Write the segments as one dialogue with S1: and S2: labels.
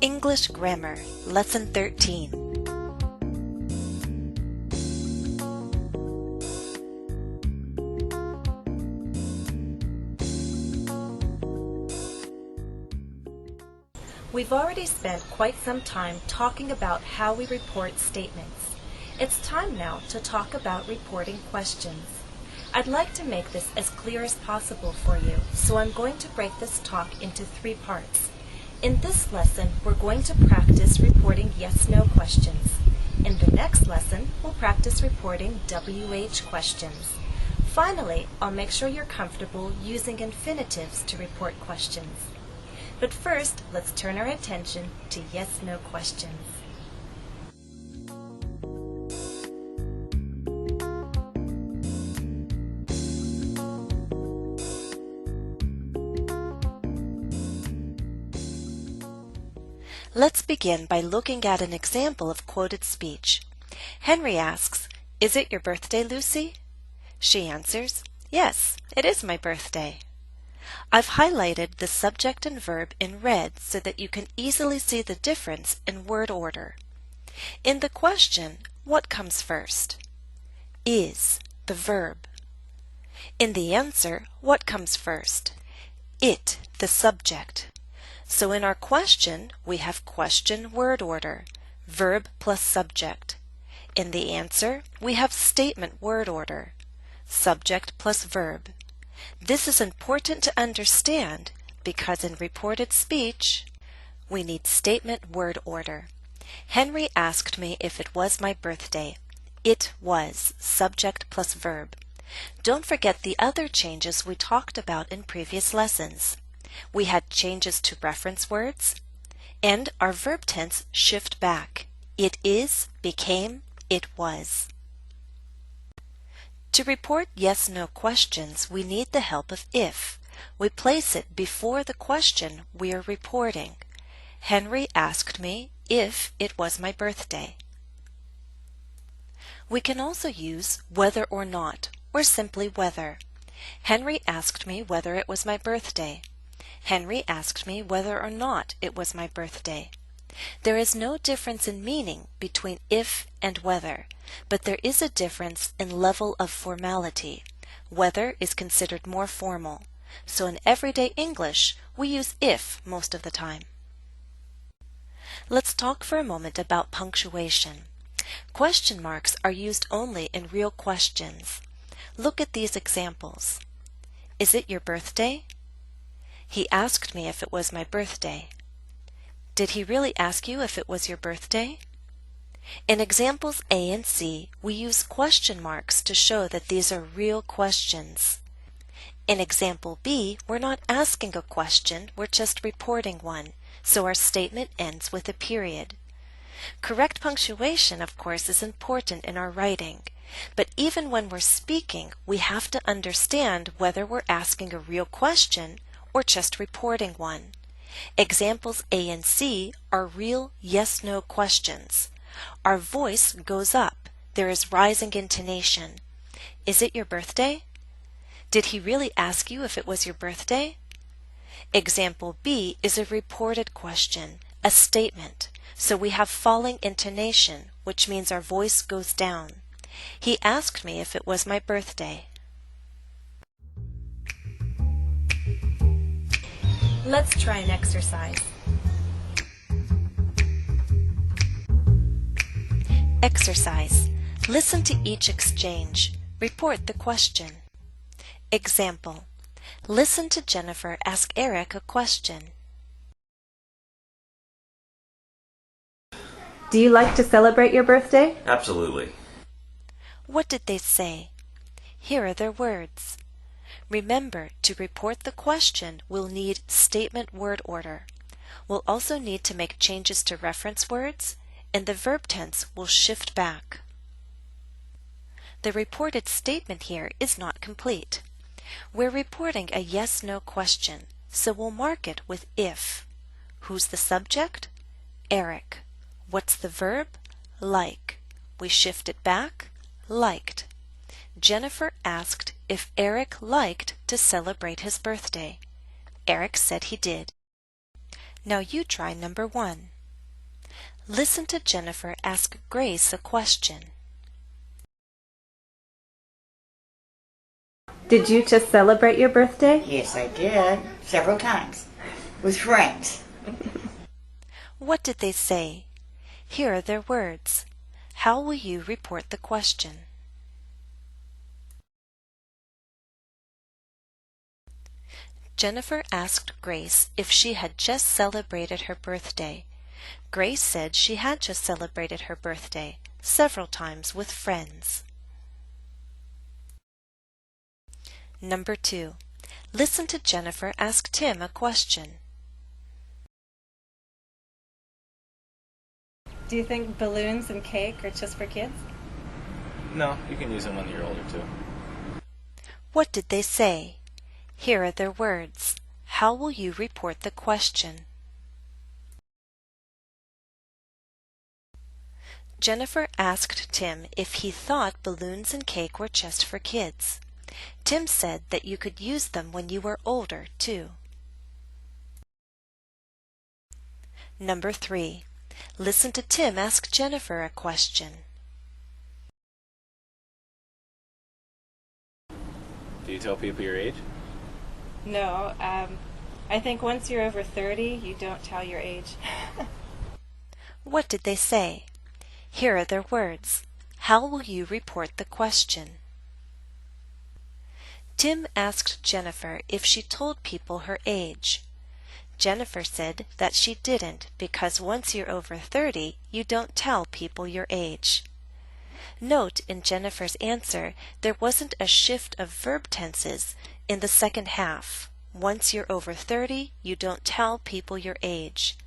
S1: English Grammar, Lesson 13. We've already spent quite some time talking about how we report statements. It's time now to talk about reporting questions. I'd like to make this as clear as possible for you, so I'm going to break this talk into 3 parts. In this lesson, we're going to practice reporting yes-no questions. In the next lesson, we'll practice reporting WH questions. Finally, I'll make sure you're comfortable using infinitives to report questions. But first, let's turn our attention to yes-no questions. Let's begin by looking at an example of quoted speech. Henry asks, "Is it your birthday, Lucy?" She answers, "Yes, it is my birthday." I've highlighted the subject and verb in red so that you can easily see the difference in word order. In the question, what comes first? Is, the verb. In the answer, what comes first? It, the subject. So in our question, we have question word order, verb plus subject. In the answer, we have statement word order, subject plus verb. This is important to understand because in reported speech, we need statement word order. Henry asked me if it was my birthday. It was, subject plus verb. Don't forget the other changes we talked about in previous lessons. We had changes to reference words, and our verb tense shift back. It is became it was. To report yes-no questions, we need the help of if. We place it before the question we are reporting. Henry asked me if it was my birthday. We can also use whether or not, or simply whether. Henry asked me whether it was my birthday. Henry asked me whether or not it was my birthday. There is no difference in meaning between if and whether, but there is a difference in level of formality. Whether is considered more formal, so in everyday English we use if most of the time. Let's talk for a moment about punctuation. Question marks are used only in real questions. Look at these examples. Is it your birthday? He asked me if it was my birthday. Did he really ask you if it was your birthday? In examples A and C, we use question marks to show that these are real questions. In example B, we're not asking a question, we're just reporting one, so our statement ends with a period. Correct punctuation, of course, is important in our writing, but even when we're speaking, we have to understand whether we're asking a real question or just reporting one. Examples A and C are real yes-no questions. Our voice goes up. There is rising intonation. Is it your birthday? Did he really ask you if it was your birthday? Example B is a reported question, a statement, so we have falling intonation, which means our voice goes down. He asked me if it was my birthday. Let's try an exercise. Exercise. Listen to each exchange. Report the question. Example. Listen to Jennifer ask Eric a question.
S2: Do you like to celebrate your birthday?
S3: Absolutely.
S1: What did they say? Here are their words. Remember, to report the question, we'll need statement word order. We'll also need to make changes to reference words, and the verb tense will shift back. The reported statement here is not complete. We're reporting a yes-no question, so we'll mark it with if. Who's the subject? Eric. What's the verb? Like. We shift it back. Liked. Jennifer asked if Eric liked to celebrate his birthday. Eric said he did. Now you try number 1. Listen to Jennifer ask Grace a question.
S2: Did you just celebrate your birthday?
S3: Yes, I did. Several times. With friends.
S1: What did they say? Here are their words. How will you report the question? Jennifer asked Grace if she had just celebrated her birthday. Grace said she had just celebrated her birthday several times with friends. Number 2. Listen to Jennifer ask Tim a question.
S2: Do you think balloons and cake are just for kids?
S4: No, you can use them when you're older too.
S1: What did they say? Here are their words. How will you report the question? Jennifer asked Tim if he thought balloons and cake were just for kids. Tim said that you could use them when you were older, too. Number 3. Listen to Tim ask Jennifer a question.
S4: Do you tell people your age?
S2: No, I think once you're over 30, you don't tell your age.
S1: What did they say? Here are their words. How will you report the question? Tim asked Jennifer if she told people her age. Jennifer said that she didn't because once you're over 30, you don't tell people your age. Note in Jennifer's answer there wasn't a shift of verb tenses in the second half. Once you're over 30, you don't tell people your age.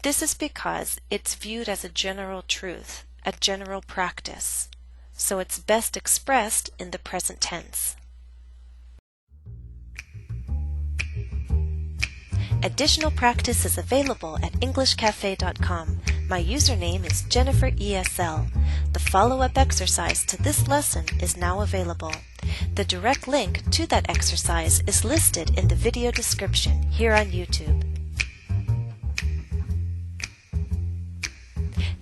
S1: This is because it's viewed as a general truth, a general practice. So it's best expressed in the present tense. Additional practice is available at EnglishCafe.com. My username is JenniferESL. The follow-up exercise to this lesson is now available. The direct link to that exercise is listed in the video description here on YouTube.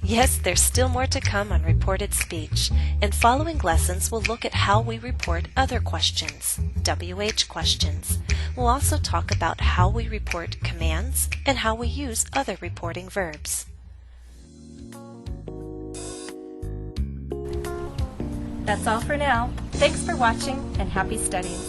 S1: Yes, there's still more to come on reported speech. In following lessons, we'll look at how we report other questions, WH questions. We'll also talk about how we report commands and how we use other reporting verbs.
S2: That's all for now. Thanks for watching and happy studying.